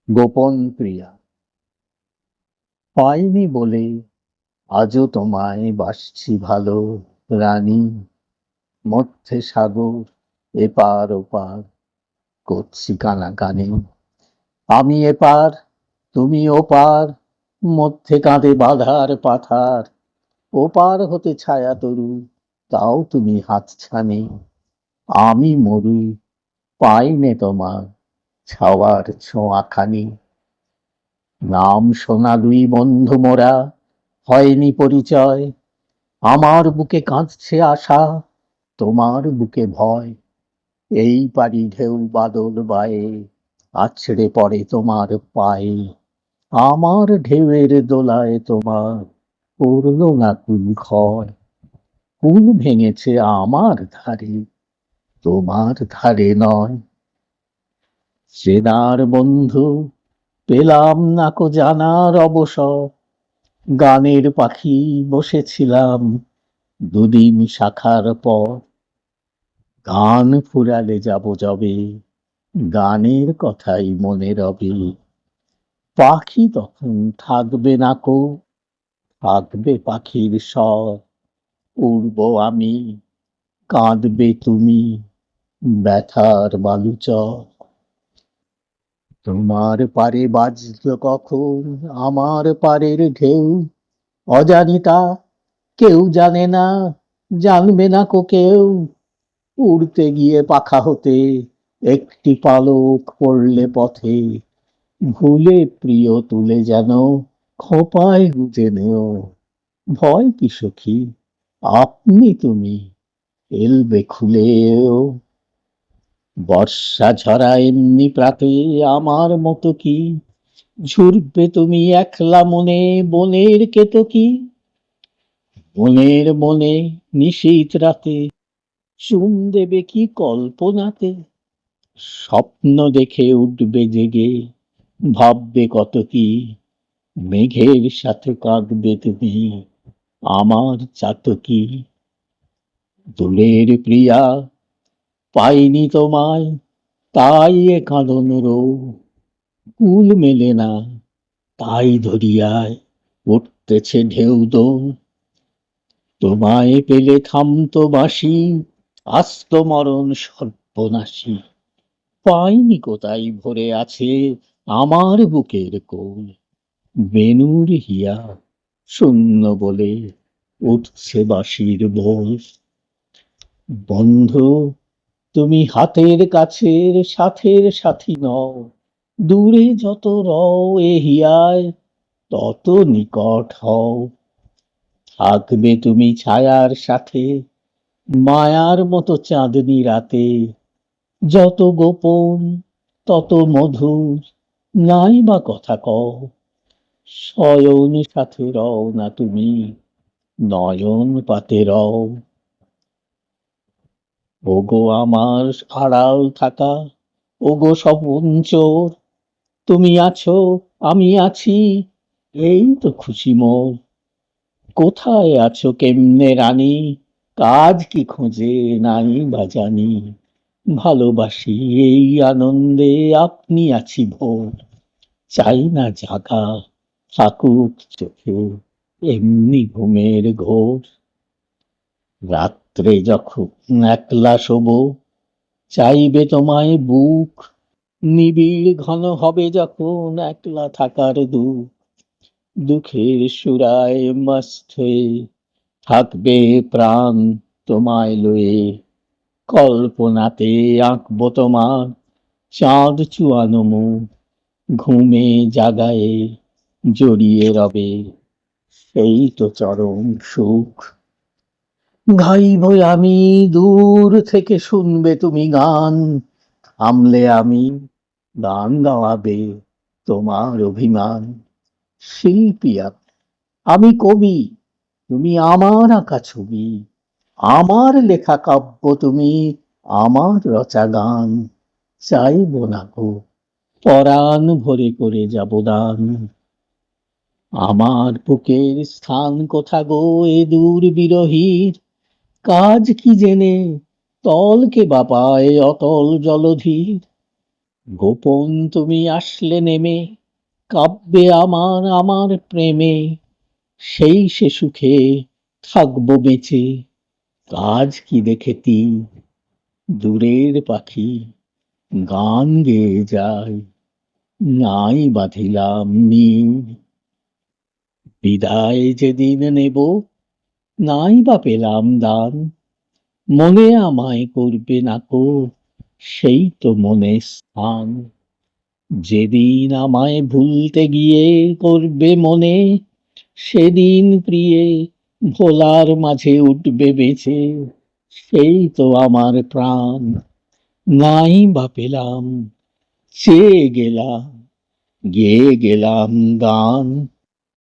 গোপন প্রিয়া। পাইনি বলে আজও তোমায় বাসছি ভালো, রানী। মধ্যে সাগর, এপার ওপার করছি কানাকানি। আমি এপার, তুমি ওপার, মধ্যে কাঁধে বাঁধার পাথার। ওপার হতে ছায়া তরু, তাও তুমি হাতছানি। আমি মরু, পাইনে তোমার ছাওয়ার ছোঁয়াখানি। নাম শোনা দুই বন্ধু মোরা, হয়নি পরিচয়। আমার বুকে কাঁদছে আশা, তোমার বুকে ভয়। এই পারি ঢেউ বাদল বায়ে, আছড়ে পড়ে তোমার পায়ে। আমার ঢেউয়ের দোলায় তোমার পড়ল না কুল ক্ষয়। কুল ভেঙেছে আমার ধারে, তোমার ধারে নয়। চেনার বন্ধু পেলাম না কো জানার অবসর। গানের পাখি বসেছিলাম দুদিন শাখার পর। গান ফুরালে যাব যবে, গানের কথাই মনে রবে। পাখি তখন থাকবে না কো, থাকবে পাখির স্বর। উড়ব আমি, কাঁদবে তুমি, ব্যথার বালুচর। তোমার পারে বাজলো কখন আমার পারের ঢেউ, অজানিতা, কেউ জানে না, জানবে না কো কেউ। উড়তে গিয়ে পাখা হতে একটি পালক পড়লে পথে, ভুলে প্রিয় তুলে যেন খোঁপায় গুজে নেও। ভয় কি সখী, আপনি তুমি এলবে খুলেও। বর্ষা ঝরা এমনি প্রাতে আমার মতো কি, ঝুরবে তুমি একলা মনে বনের কেতকী। বনের মনে নিশীথ রাতে চুম দেবে কি কল্পনাতে। স্বপ্ন দেখে উঠবে জেগে, ভাববে কত কি। মেঘের সাথে কাঁদবে তুমি, আমার চাতকি। দূরের প্রিয়া, পাইনি তোমায়, তাই এ কাঁদন রো। কুল মেলে না, তাই ধরিয়ায় উঠতেছে ঢেউ দোল। তোমায় পেলে থামতো বাঁশি, আস্ত মরণ সর্বনাশী। পাইনি কোথায় ভরে আছে আমার বুকের কোল। বেণুর হিয়া শূন্য বলে উঠছে বাঁশির বোল। বন্ধু, তুমি হাতের কাছের সাথের সাথী নও। দূরে যত রও এ হিয়ায়, তত নিকট হও। থাকবে তুমি ছায়ার সাথে, মায়ার মতো চাঁদনি রাতে। যত গোপন তত মধুর, নাই বা কথা কও। শয়ন সাথে রও না তুমি, নয়ন পাতে রও। ওগো আমার আড়াল থাকা, ওগো স্বপন চোর। তুমি আছো, আমি আছি, এই তো খুশি মোর। কোথায় আছো কেমনে রানী, কাজ কি খোঁজে নাই বা জানি। ভালোবাসি এই আনন্দে আপনি আছি ভোর। চাই না জাগা থাকুক চোখে এমনি ঘুমের ঘোর। রাত্রে যখন একলা শোবো, চাইবে তোমায় বুক। নিবিড় ঘন হবে যখন একলা থাকার দুঃখ। দুঃখের সুরায় মস্ত হয়ে থাকবে প্রাণ তোমায় লয়ে। কল্পনাতে আঁকবো তোমার চাঁদ চুয়ানো মুখ। ঘুমে জাগায়ে জড়িয়ে রবে, সেই তো চরম সুখ। গাইব আমি, দূর থেকে শুনবে তুমি গান। থামলে আমি, গান গাওয়াবে তোমার অভিমান। শিল্পী আমি কবি, তুমি আমার আঁকা ছবি। আমার লেখা কাব্য তুমি, আমার রচা গান। চাইব না গো, পরাণ ভরে করে যাব দান। আমার বুকের স্থান কোথা গো এ দূর বিরহীর। কাজ কি জেনে তলকে বাপায় অতল জলধির। গোপন তুমি আসলে নেমে, কাব্যে আমার আমার প্রেমে, সেই সে সুখে থাকবো বেঁচে। কাজ কি দেখেতি দূরের পাখি গান গেয়ে যায়, নাই বাঁধিলাম নীড়। বিদায় যেদিন নেব, নাই বা পেলাম দান, মনে আমায় করবে নাকো সেই তো মনে স্থান। যেদিন আমায় ভুলতে গিয়ে করবে মনে, সেদিন প্রিয়ে ভোলার মাঝে উঠবে বেঁচে, সেই তো আমার প্রাণ। নাই বা পেলাম, চেয়ে গেলাম, গেয়ে গেলাম গান।